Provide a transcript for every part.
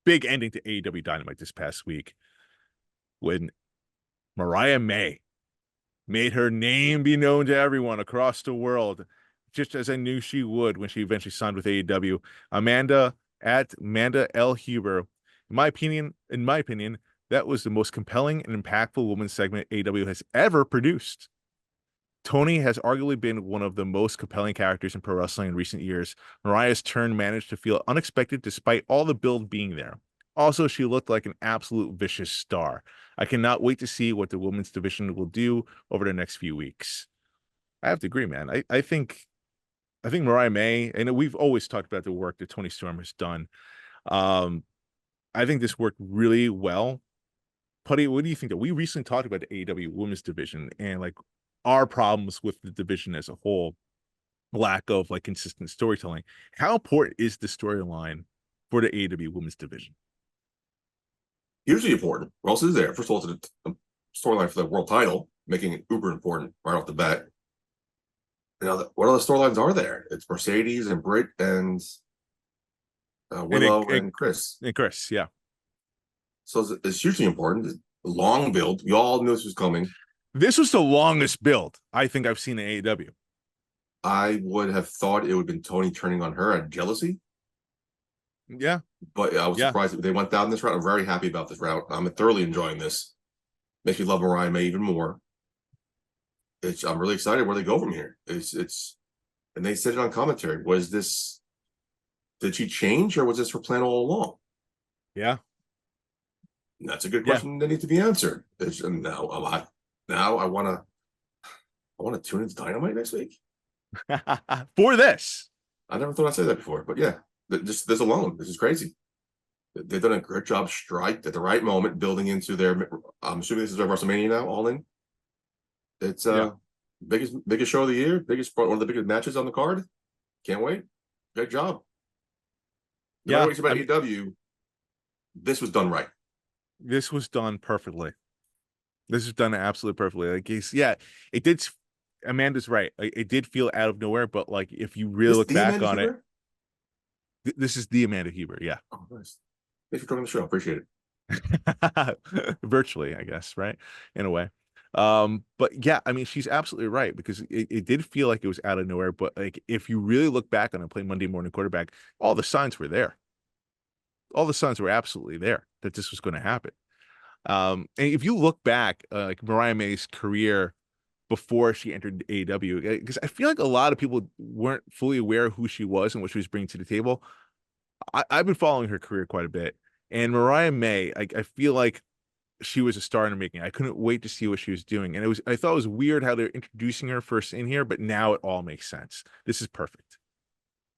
big ending to AEW Dynamite this past week when Mariah May made her name be known to everyone across the world, just as I knew she would when she eventually signed with AEW. Amanda L. Huber, in my opinion, that was the most compelling and impactful women's segment AEW has ever produced. Toni has arguably been one of the most compelling characters in pro wrestling in recent years. Mariah's turn managed to feel unexpected despite all the build being there. Also, she looked like an absolute vicious star. I cannot wait to see what the women's division will do over the next few weeks. I have to agree, man. I think Mariah May, and we've always talked about the work that Toni Storm has done. Um, I think this worked really well. Puddy, what do you think? That we recently talked about the AEW women's division and like our problems with the division as a whole, lack of like consistent storytelling. How important is the storyline for the AEW women's division? Hugely important. What else is there? First of all, it's a storyline for the world title, making it uber important right off the bat. What other storylines are there? It's Mercedes and Britt and Willow and Chris. And Chris, yeah. So it's hugely important. It's a long build. We all knew this was coming. This was the longest build I think I've seen in AEW. I would have thought it would have been Toni turning on her out of jealousy. Yeah. But I was surprised that they went down this route. I'm very happy about this route. I'm thoroughly enjoying this. Makes me love Mariah May even more. I'm really excited where they go from here. And they said it on commentary. Did she change or was this her plan all along? Yeah. And that's a good question that needs to be answered. Now I want to tune into Dynamite next week. For this. I never thought I'd say that before, but yeah, just this alone, this is crazy. They've done a great job, strike at the right moment, building into their. I'm assuming this is their WrestleMania now, all in. It's biggest show of the year, one of the biggest matches on the card. Can't wait. Great job. No matter what you say about AEW, this was done right. This was done perfectly. This was done absolutely perfectly. Like it did. Amanda's right. It did feel out of nowhere, but like if you really look back on it, this is the Amanda Huber. Yeah. Oh, nice. Thanks for coming on the show. Appreciate it. Virtually, I guess, right? In a way. But yeah, I mean, she's absolutely right because it did feel like it was out of nowhere. But like if you really look back on it, play Monday Morning Quarterback, all the signs were there. All the signs were absolutely there that this was going to happen. And if you look back, like Mariah May's career before she entered AEW, because I feel like a lot of people weren't fully aware of who she was and what she was bringing to the table. I've been following her career quite a bit, and Mariah May, I feel like she was a star in the making. I couldn't wait to see what she was doing, and I thought it was weird how they're introducing her first in here, but now it all makes sense. This is perfect.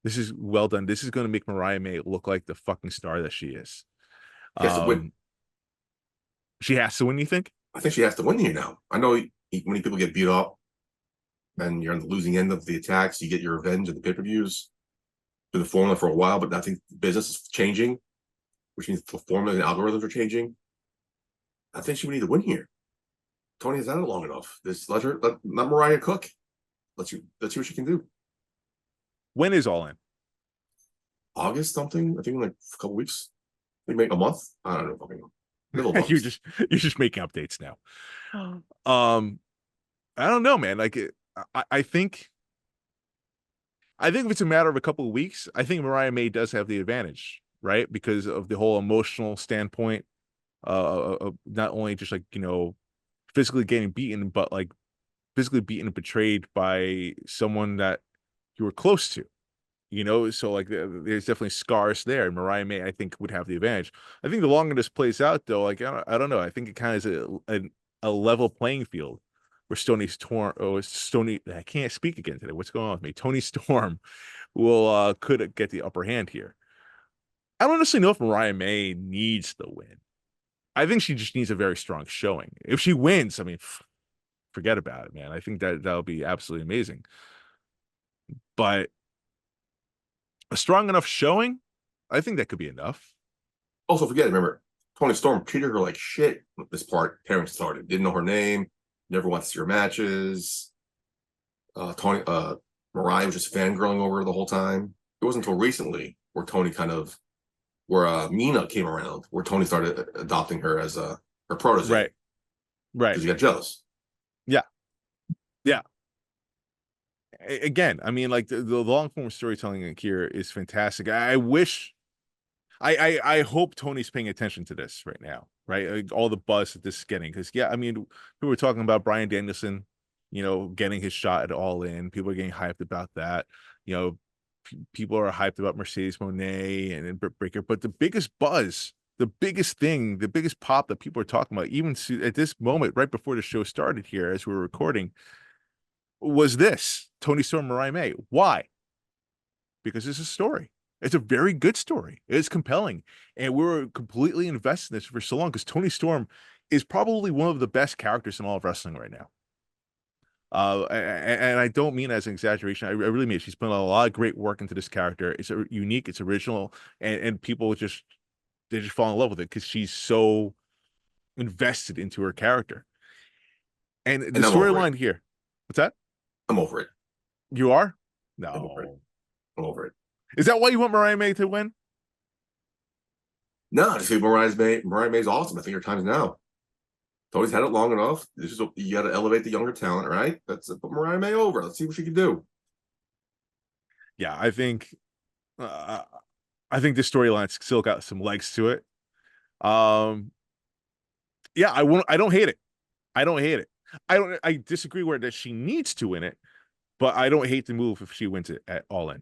This is well done. This is going to make Mariah May look like the fucking star that she is. She has to win. She has to win, you think? I think she has to win here now. I know many people get beat up and you're on the losing end of the attacks. You get your revenge at the pay-per-views. Been the formula for a while, but I think the business is changing, which means the formula and algorithms are changing. I think she would need to win here. Toni has done it long enough. Let Mariah cook. Let's see what she can do. When is All In? August something. I think like a couple weeks. Maybe a month. I don't know. Fucking you're just making updates now. I don't know, man. Like I think if it's a matter of a couple of weeks, I think Mariah May does have the advantage, right? Because of the whole emotional standpoint, not only just like, physically getting beaten, but like physically beaten and betrayed by someone that you were close to, so like there's definitely scars there. Mariah May, I think, would have the advantage. I think the longer this plays out, though, like I don't know. I think it kind of is a level playing field where I can't speak again today. What's going on with me? Toni Storm could get the upper hand here. I don't honestly know if Mariah May needs the win. I think she just needs a very strong showing. If she wins, I mean, forget about it, man. I think that'll be absolutely amazing. But a strong enough showing, I think that could be enough. Also, remember, Toni Storm treated her like shit with this part. Parents started, didn't know her name, never went to see her matches. Mariah was just fangirling over her the whole time. It wasn't until recently where Toni kind of where Mina came around, where Tony started adopting her as her protege Right. Right. because he got jealous. Yeah. Yeah. Again, I mean, like the long form storytelling here is fantastic. I wish, I hope Tony's paying attention to this right now, right? Like, all the buzz that this is getting, because yeah, I mean, we were talking about Bryan Danielson, getting his shot at All In. People are getting hyped about that. You know, people are hyped about Mercedes Moné and Britt Baker, but the biggest buzz, the biggest thing, the biggest pop that people are talking about, even at this moment, right before the show started here, as we were recording, was this Toni Storm, Mariah May. Why? Because it's a story. It's a very good story. It's compelling. And we were completely invested in this for so long because Toni Storm is probably one of the best characters in all of wrestling right now. And I don't mean as an exaggeration. I really mean it. She's put a lot of great work into this character. It's unique, it's original, and people they just fall in love with it because she's so invested into her character. And the And I'm over it. storyline here, what's that? I'm over it. You are? I'm over it. No. I'm over it. Is that why you want Mariah May to win? No, I just think Mariah May's awesome. I think her time's now. Tony's had it long enough. This is you got to elevate the younger talent, right? Let's put Mariah May over. Let's see what she can do. Yeah, uh, I think this storyline still got some legs to it. Um, yeah, I don't hate it. I don't hate it. I disagree where that she needs to win it, but I don't hate the move if she wins it at All In.